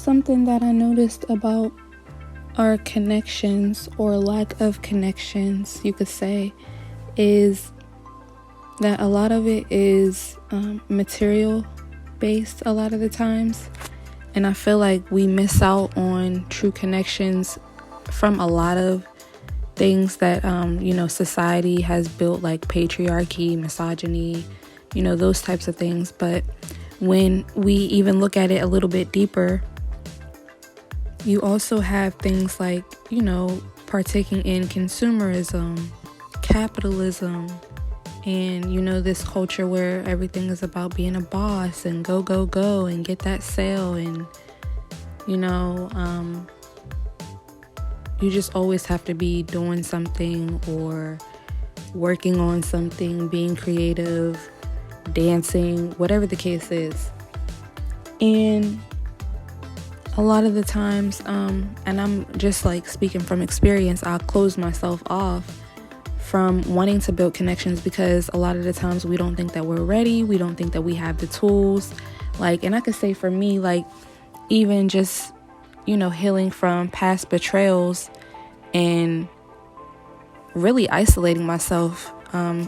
something that I noticed about our connections, or lack of connections, you could say, is that a lot of it is material based a lot of the times. And I feel like we miss out on true connections from a lot of things that, society has built, like patriarchy, misogyny, those types of things. But when we even look at it a little bit deeper, you also have things like, partaking in consumerism, capitalism, and, this culture where everything is about being a boss and go, go, go and get that sale. And, you just always have to be doing something or working on something, being creative, dancing, whatever the case is. And a lot of the times, and I'm just like speaking from experience, I'll close myself off from wanting to build connections because a lot of the times we don't think that we're ready. We don't think that we have the tools. And I could say for me, even just, healing from past betrayals and really isolating myself,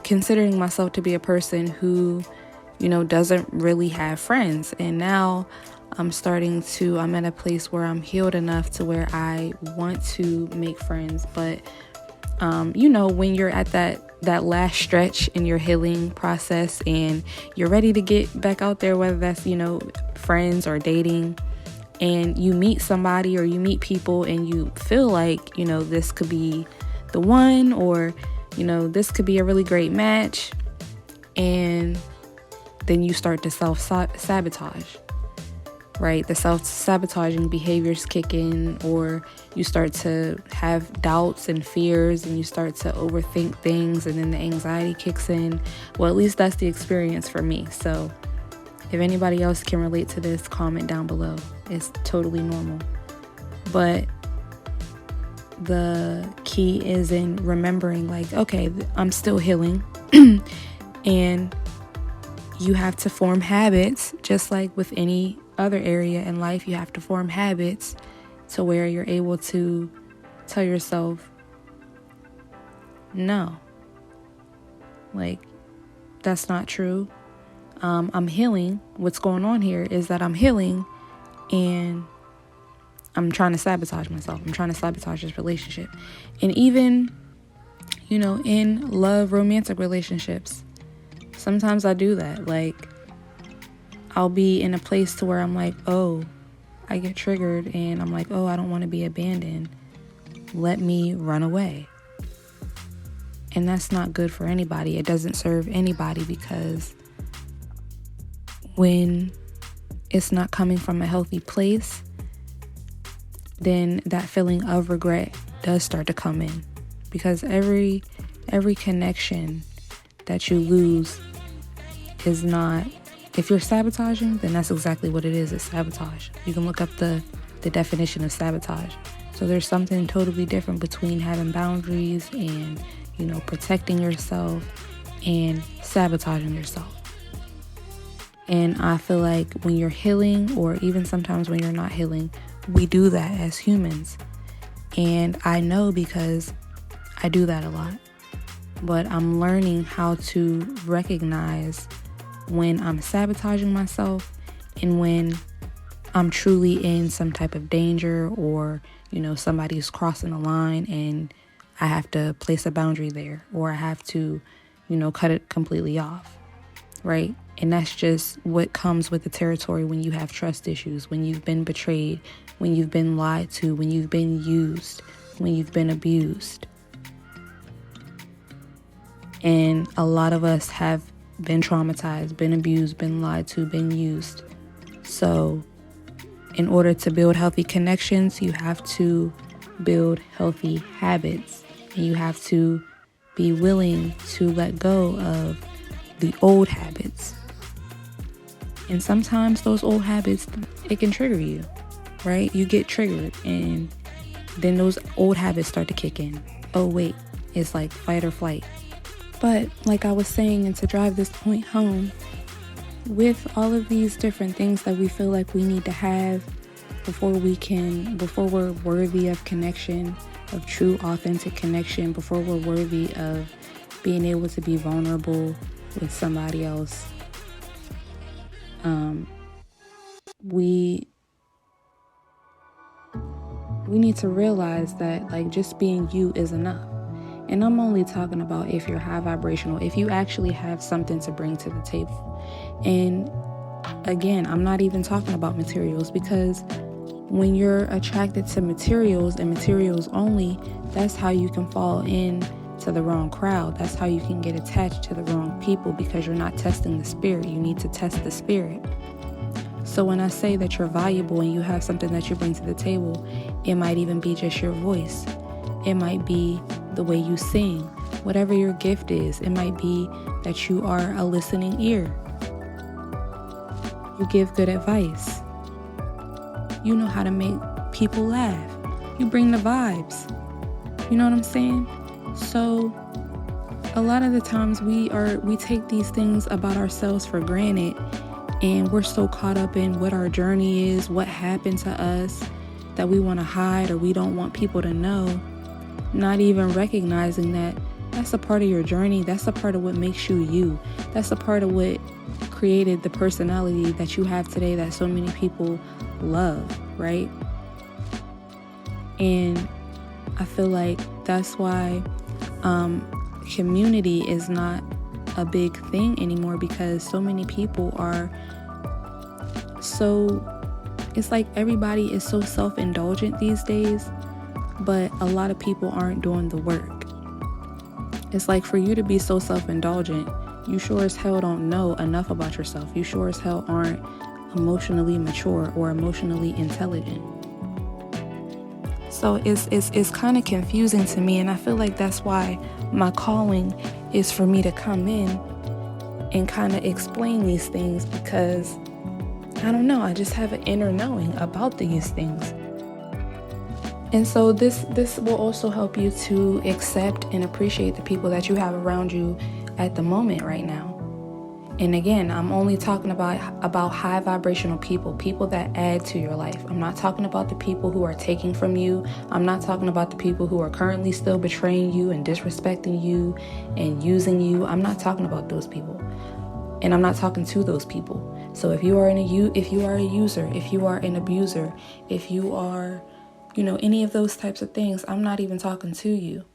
considering myself to be a person who, doesn't really have friends. And now I'm at a place where I'm healed enough to where I want to make friends. But, when you're at that last stretch in your healing process and you're ready to get back out there, whether that's, friends or dating, and you meet somebody or you meet people and you feel like, this could be the one, or, this could be a really great match. And then you start to self-sabotage, right? The self-sabotaging behaviors kick in, or you start to have doubts and fears and you start to overthink things, and then the anxiety kicks in. Well, at least that's the experience for me. So if anybody else can relate to this, comment down below. It's totally normal. But the key is in remembering, okay, I'm still healing. And you have to form habits, just like with any other area in life. You have to form habits to where you're able to tell yourself, no, that's not true. I'm healing. What's going on here is that I'm healing and I'm trying to sabotage myself. I'm trying to sabotage this relationship. And even, in love, romantic relationships, sometimes I do that. I'll be in a place to where I'm like, oh, I get triggered and I'm like, oh, I don't want to be abandoned. Let me run away. And that's not good for anybody. It doesn't serve anybody, because when it's not coming from a healthy place, then that feeling of regret does start to come in. Because every connection that you lose is not, if you're sabotaging, then that's exactly what it is. It's sabotage. You can look up the definition of sabotage. So there's something totally different between having boundaries and, protecting yourself and sabotaging yourself. And I feel like when you're healing, or even sometimes when you're not healing, we do that as humans. And I know because I do that a lot. But I'm learning how to recognize when I'm sabotaging myself and when I'm truly in some type of danger, or, somebody's crossing a line and I have to place a boundary there, or I have to, cut it completely off, right? And that's just what comes with the territory when you have trust issues, when you've been betrayed, when you've been lied to, when you've been used, when you've been abused. And a lot of us have been traumatized, been abused, been lied to, been used. So in order to build healthy connections, you have to build healthy habits, and you have to be willing to let go of the old habits. And sometimes those old habits, it can trigger you, right? You get triggered and then those old habits start to kick in. Oh, wait, it's like fight or flight. But like I was saying, and to drive this point home, with all of these different things that we feel like we need to have before we're worthy of connection, of true, authentic connection, before we're worthy of being able to be vulnerable with somebody else, we need to realize that, like, just being you is enough. And I'm only talking about if you're high vibrational, if you actually have something to bring to the table. And again, I'm not even talking about materials, because when you're attracted to materials and materials only, that's how you can fall in to the wrong crowd. That's how you can get attached to the wrong people, because you're not testing the spirit. You need to test the spirit. So when I say that you're valuable and you have something that you bring to the table, it might even be just your voice. It might be the way you sing, whatever your gift is. It might be that you are a listening ear. You give good advice. You know how to make people laugh. You bring the vibes. You know what I'm saying? So a lot of the times we take these things about ourselves for granted, and we're so caught up in what our journey is, what happened to us, that we want to hide or we don't want people to know, not even recognizing that that's a part of your journey. That's a part of what makes you you. That's a part of what created the personality that you have today that so many people love, right? And I feel like that's why community is not a big thing anymore, because so many people are it's like everybody is so self-indulgent these days, but a lot of people aren't doing the work. It's like, for you to be so self-indulgent, you sure as hell don't know enough about yourself. You sure as hell aren't emotionally mature or emotionally intelligent. So it's kind of confusing to me, and I feel like that's why my calling is for me to come in and kind of explain these things, because I don't know, I just have an inner knowing about these things. And so this will also help you to accept and appreciate the people that you have around you at the moment right now. And again, I'm only talking about high vibrational people that add to your life. I'm not talking about the people who are taking from you. I'm not talking about the people who are currently still betraying you and disrespecting you and using you. I'm not talking about those people. And I'm not talking to those people. So if you are a user, if you are an abuser, if you are, any of those types of things, I'm not even talking to you,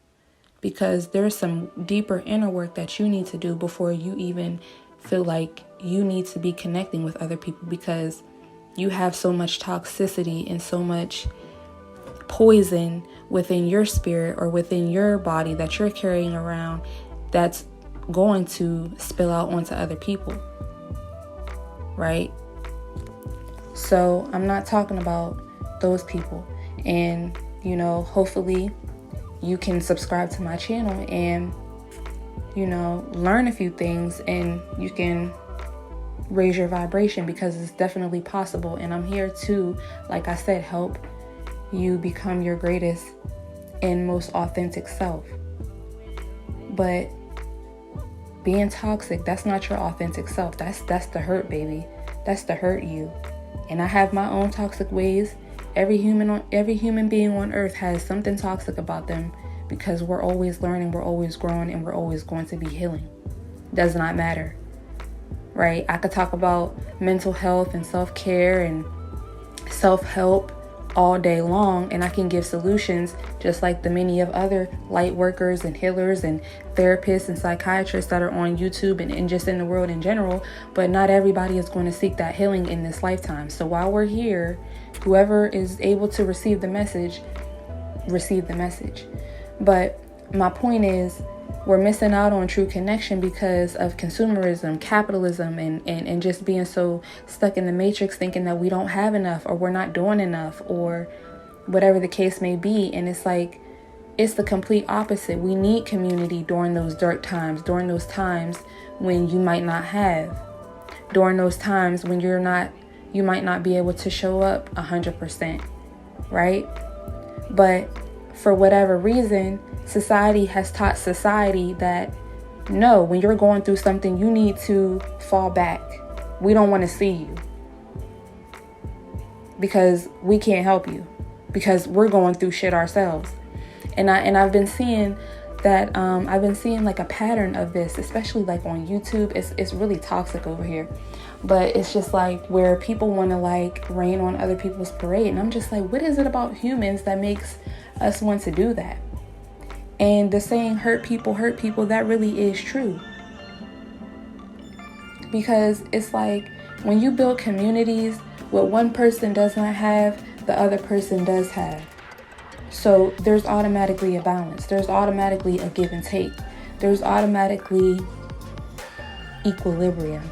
because there's some deeper inner work that you need to do before you even feel like you need to be connecting with other people, because you have so much toxicity and so much poison within your spirit or within your body that you're carrying around that's going to spill out onto other people, right? So I'm not talking about those people. And, hopefully you can subscribe to my channel and, learn a few things, and you can raise your vibration, because it's definitely possible. And I'm here to, like I said, help you become your greatest and most authentic self. But being toxic, that's not your authentic self. That's the hurt, baby. That's the hurt you. And I have my own toxic ways. Every human being on earth has something toxic about them, because we're always learning, we're always growing, and we're always going to be healing. Does not matter, right? I could talk about mental health and self-care and self-help all day long, and I can give solutions just like the many of other light workers and healers and therapists and psychiatrists that are on YouTube and just in the world in general. But not everybody is going to seek that healing in this lifetime. So while we're here, whoever is able to receive the message, receive the message. But my point is, we're missing out on true connection because of consumerism, capitalism, and just being so stuck in the matrix, thinking that we don't have enough, or we're not doing enough, or whatever the case may be. And it's like, it's the complete opposite. We need community during those dark times, during those times when you might not have, during those times when you might not be able to show up 100%, right? But for whatever reason, society has taught society that no, when you're going through something, you need to fall back. We don't want to see you. because we can't help you, because we're going through shit ourselves. And I've been seeing that I've been seeing like a pattern of this, especially like on YouTube. It's really toxic over here, but it's just like where people want to like rain on other people's parade, and I'm just like, what is it about humans that makes us want to do that? And the saying hurt people, that really is true, because it's like when you build communities, what one person does not have, the other person does have. So there's automatically a balance. There's automatically a give and take. There's automatically equilibrium.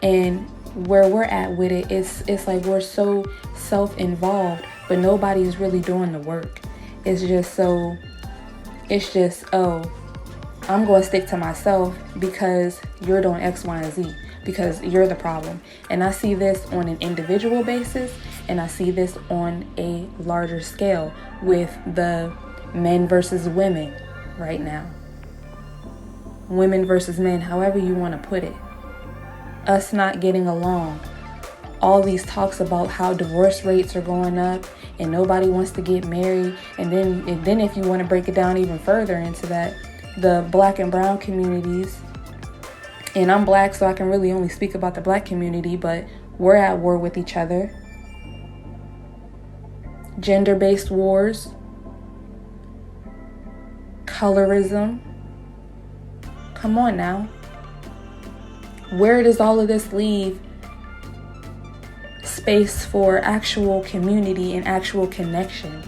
And where we're at with it, it's like we're so self-involved, but nobody's really doing the work. It's just, oh, I'm going to stick to myself because you're doing X, Y, and Z, because you're the problem. And I see this on an individual basis, and I see this on a larger scale with the men versus women right now. Women versus men, however you want to put it. Us not getting along. All these talks about how divorce rates are going up and nobody wants to get married. And then if you want to break it down even further into that, the black and brown communities, and I'm black, so I can really only speak about the black community, but we're at war with each other. Gender-based wars, colorism. Come on now. Where does all of this leave space for actual community and actual connection?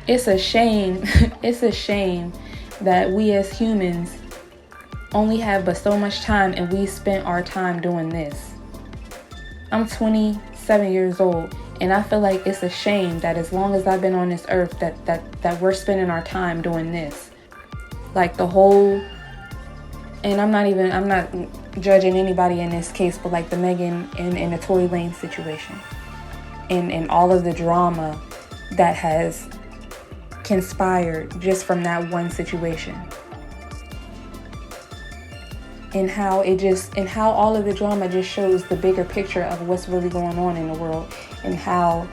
It's a shame. It's a shame that we as humans only have but so much time, and we spent our time doing this. I'm 27 years old, and I feel like it's a shame that as long as I've been on this earth that we're spending our time doing this. Like the whole, and I'm not judging anybody in this case, but like the Megan and the Tory Lanez situation, and all of the drama that has conspired just from that one situation. And how all of the drama just shows the bigger picture of what's really going on in the world, and how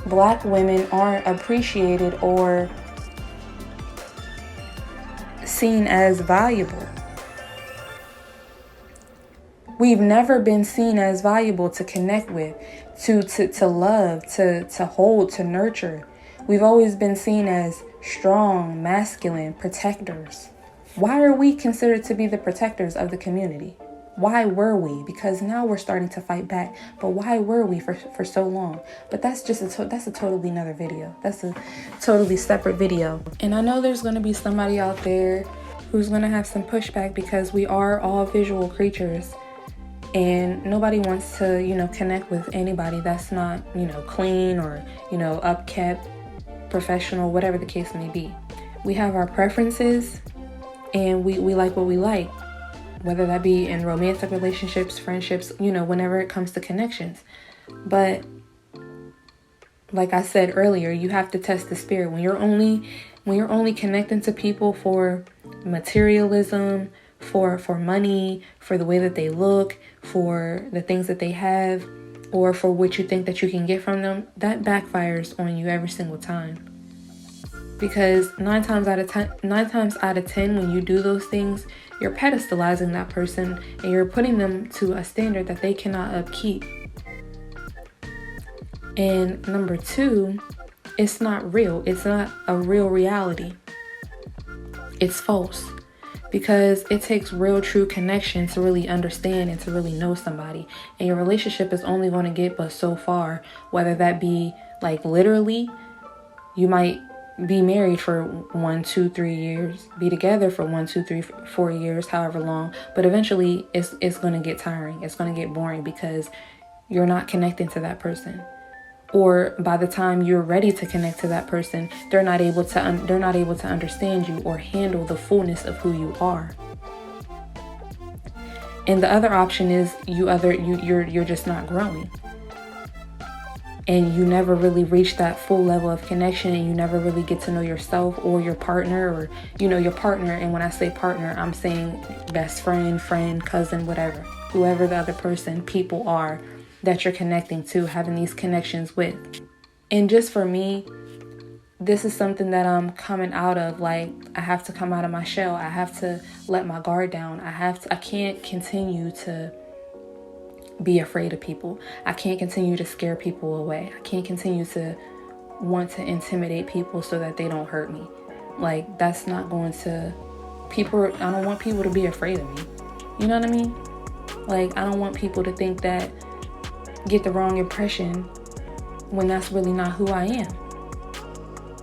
black women aren't appreciated or seen as valuable. We've never been seen as valuable to connect with, to love, to hold, to nurture. We've always been seen as strong, masculine, protectors. Why are we considered to be the protectors of the community? Why were we? Because now we're starting to fight back. But why were we for so long? But that's just that's a totally another video. That's a totally separate video. And I know there's going to be somebody out there who's going to have some pushback, because we are all visual creatures. And nobody wants to, connect with anybody that's not, clean or, upkept, professional, whatever the case may be. We have our preferences, and we like what we like, whether that be in romantic relationships, friendships, whenever it comes to connections. But like I said earlier, you have to test the spirit. When you're only connecting to people for materialism, for money, for the way that they look, for the things that they have, or for what you think that you can get from them, that backfires on you every single time. Because 9 times out of 10, when you do those things, you're pedestalizing that person, and you're putting them to a standard that they cannot upkeep. And number 2, it's not real. It's not a real reality. It's false. Because it takes real, true connection to really understand and to really know somebody. And your relationship is only going to get but so far, whether that be like literally, you might be married for 1, 2, 3 years, be together for 1, 2, 3, 4 years, however long, but eventually it's going to get tiring. It's going to get boring, because you're not connecting to that person. Or by the time you're ready to connect to that person, they're not able to understand you or handle the fullness of who you are. And the other option is you're just not growing. and you never really reach that full level of connection, and you never really get to know yourself or your partner, or your partner. And when I say partner, I'm saying best friend, cousin, whatever, whoever the other person, people are that you're connecting to, having these connections with. And just for me, this is something that I'm coming out of. Like, I have to come out of my shell. I have to let my guard down. I can't continue to be afraid of people. I can't continue to scare people away. I can't continue to want to intimidate people so that they don't hurt me. Like, that's not going to I don't want people to be afraid of me. You know what I mean? Like, I don't want people to think that, get the wrong impression when that's really not who I am.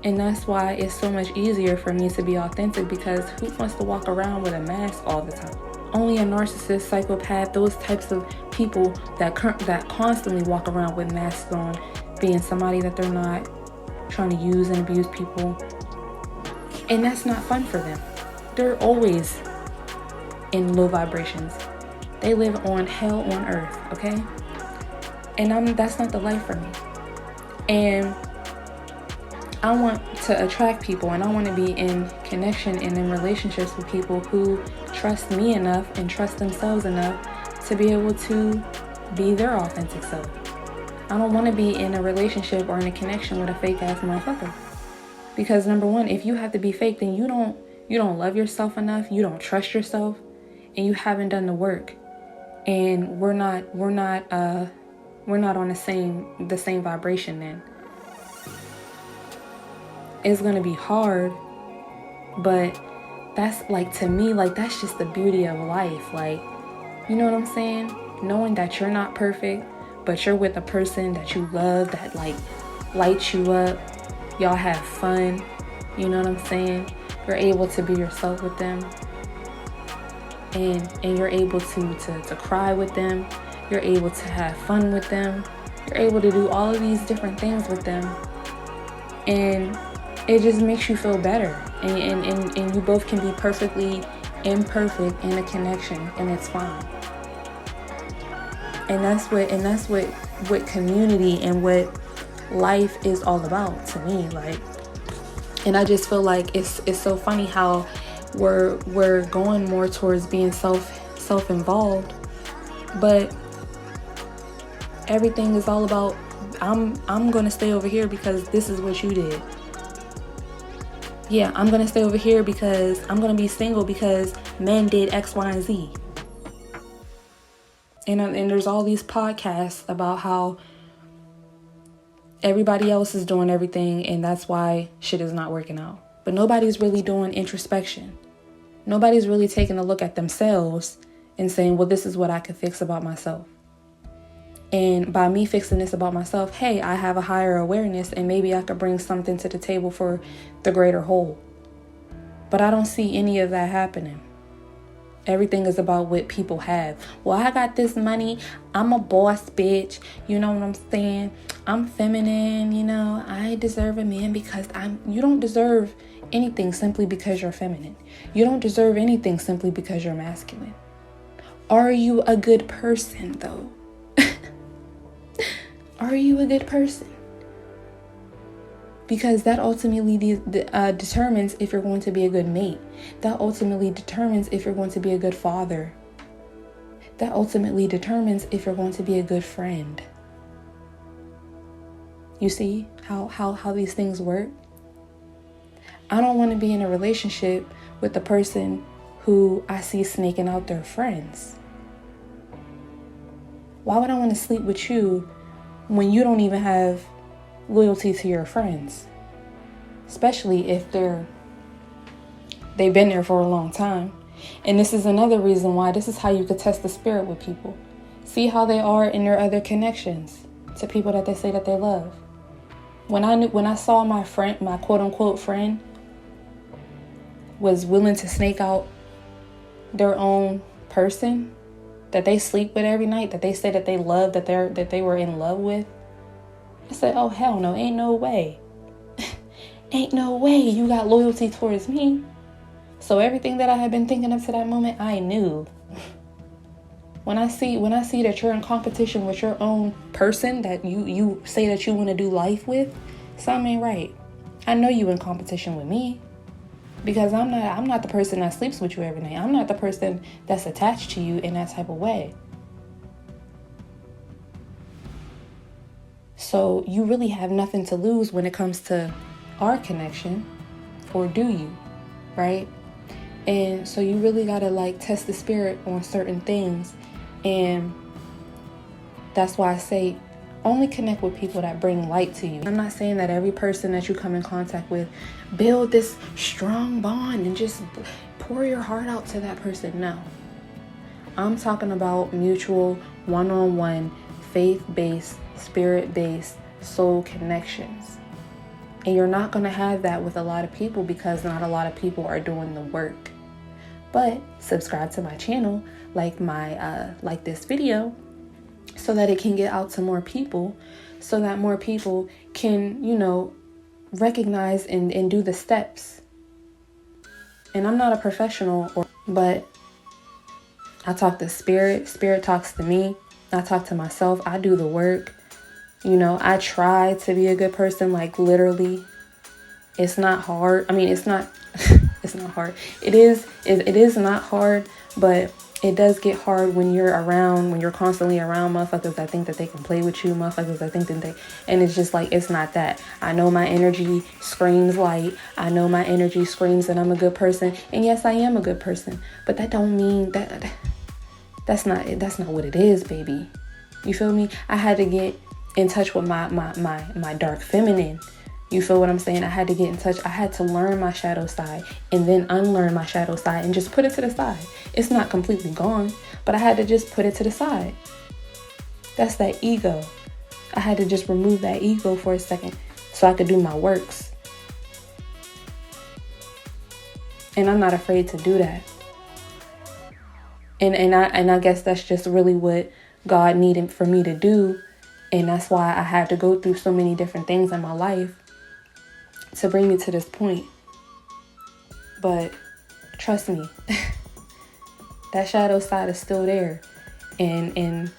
And that's why it's so much easier for me to be authentic, because who wants to walk around with a mask all the time? Only a narcissist, psychopath, those types of people that constantly walk around with masks on, being somebody that they're not, trying to use and abuse people. And that's not fun for them. They're always in low vibrations. They live on hell on earth, okay? And that's not the life for me. And I want to attract people, and I want to be in connection and in relationships with people who trust me enough and trust themselves enough to be able to be their authentic self. I don't want to be in a relationship or in a connection with a fake ass motherfucker. Because number one, if you have to be fake, then you don't love yourself enough, you don't trust yourself, and you haven't done the work. And we're not on the same vibration then. It's going to be hard, but that's, like, to me, like, that's just the beauty of life. Like, you know what I'm saying? Knowing that you're not perfect, but you're with a person that you love, that, like, lights you up. Y'all have fun. You know what I'm saying? You're able to be yourself with them. And you're able to cry with them. You're able to have fun with them. You're able to do all of these different things with them. And it just makes you feel better. And you both can be perfectly imperfect in a connection, and it's fine. And that's what community and what life is all about to me. Like, and I just feel like it's so funny how we're going more towards being self-involved, but everything is all about, I'm going to stay over here because this is what you did. Yeah, I'm going to stay over here because I'm going to be single because men did X, Y, and Z. And there's all these podcasts about how everybody else is doing everything, and that's why shit is not working out. But nobody's really doing introspection. Nobody's really taking a look at themselves and saying, well, this is what I could fix about myself. And by me fixing this about myself, hey, I have a higher awareness, and maybe I could bring something to the table for the greater whole. But I don't see any of that happening. Everything is about what people have. Well, I got this money. I'm a boss bitch. You know what I'm saying? I'm feminine. I deserve a man because you don't deserve anything simply because you're feminine. You don't deserve anything simply because you're masculine. Are you a good person, though? Are you a good person? Because that ultimately determines if you're going to be a good mate. That ultimately determines if you're going to be a good father. That ultimately determines if you're going to be a good friend. You see how these things work? I don't want to be in a relationship with the person who I see snaking out their friends. Why would I want to sleep with you when you don't even have loyalty to your friends? Especially if they've been there for a long time. And this is another reason why this is how you could test the spirit with people. See how they are in their other connections to people that they say that they love. When I saw my friend, my quote unquote friend, was willing to snake out their own person that they sleep with every night, that they say that they love, that they were in love with, I said, oh hell no, ain't no way. Ain't no way you got loyalty towards me. So everything that I had been thinking up to that moment, I knew. When I see that you're in competition with your own person that you say that you want to do life with, something ain't right. I know you in competition with me, because I'm not the person that sleeps with you every night. I'm not the person that's attached to you in that type of way. So you really have nothing to lose when it comes to our connection, or do you? Right? And so you really gotta like test the spirit on certain things. And that's why I say only connect with people that bring light to you. I'm not saying that every person that you come in contact with, build this strong bond and just pour your heart out to that person. No. I'm talking about mutual, one-on-one, faith-based, spirit-based soul connections. And you're not going to have that with a lot of people, because not a lot of people are doing the work. But subscribe to my channel, like this video, so that it can get out to more people, so that more people can, recognize and do the steps. And I'm not a professional, but I talk to spirit. Spirit talks to me. I talk to myself. I do the work. I try to be a good person, like literally. It's not hard. I mean, it's not it's not hard. It is not hard, but it does get hard when you're constantly around motherfuckers that think that they can play with you, motherfuckers that think that and it's just like, it's not that. I know my energy screams light. I know my energy screams that I'm a good person. And yes, I am a good person, but that don't mean that's not what it is, baby. You feel me? I had to get in touch with my dark feminine. You feel what I'm saying? I had to get in touch. I had to learn my shadow side and then unlearn my shadow side and just put it to the side. It's not completely gone, but I had to just put it to the side. That's that ego. I had to just remove that ego for a second so I could do my works. And I'm not afraid to do that. And I guess that's just really what God needed for me to do. And that's why I had to go through so many different things in my life to bring me to this point. But trust me, that shadow side is still there, and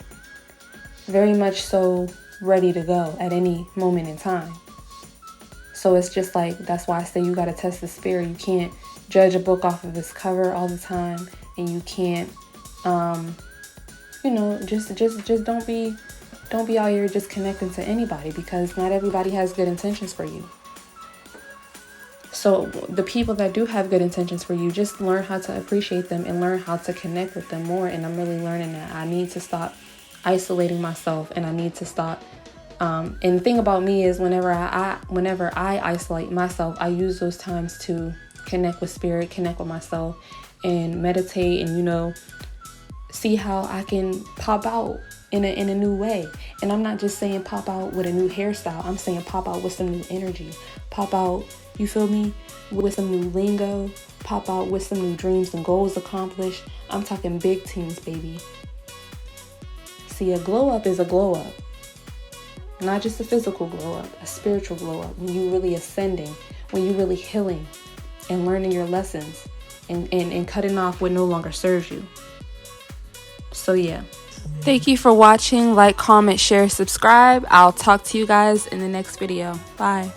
very much so ready to go at any moment in time. So it's just like, that's why I say you got to test the spirit. You can't judge a book off of its cover all the time, and you can't just don't be out here just connecting to anybody, because not everybody has good intentions for you. So the people that do have good intentions for you, just learn how to appreciate them and learn how to connect with them more. And I'm really learning that I need to stop isolating myself, and I need to stop. And the thing about me is whenever I isolate myself, I use those times to connect with spirit, connect with myself, and meditate, and see how I can pop out in a new way. And I'm not just saying pop out with a new hairstyle. I'm saying pop out with some new energy. Pop out, you feel me, with some new lingo. Pop out with some new dreams and goals accomplished. I'm talking big things, baby. See, a glow up is a glow up. Not just a physical glow up, a spiritual glow up. When you really ascending, when you really healing and learning your lessons and cutting off what no longer serves you. So yeah. Thank you for watching. Like, comment, share, subscribe. I'll talk to you guys in the next video. Bye.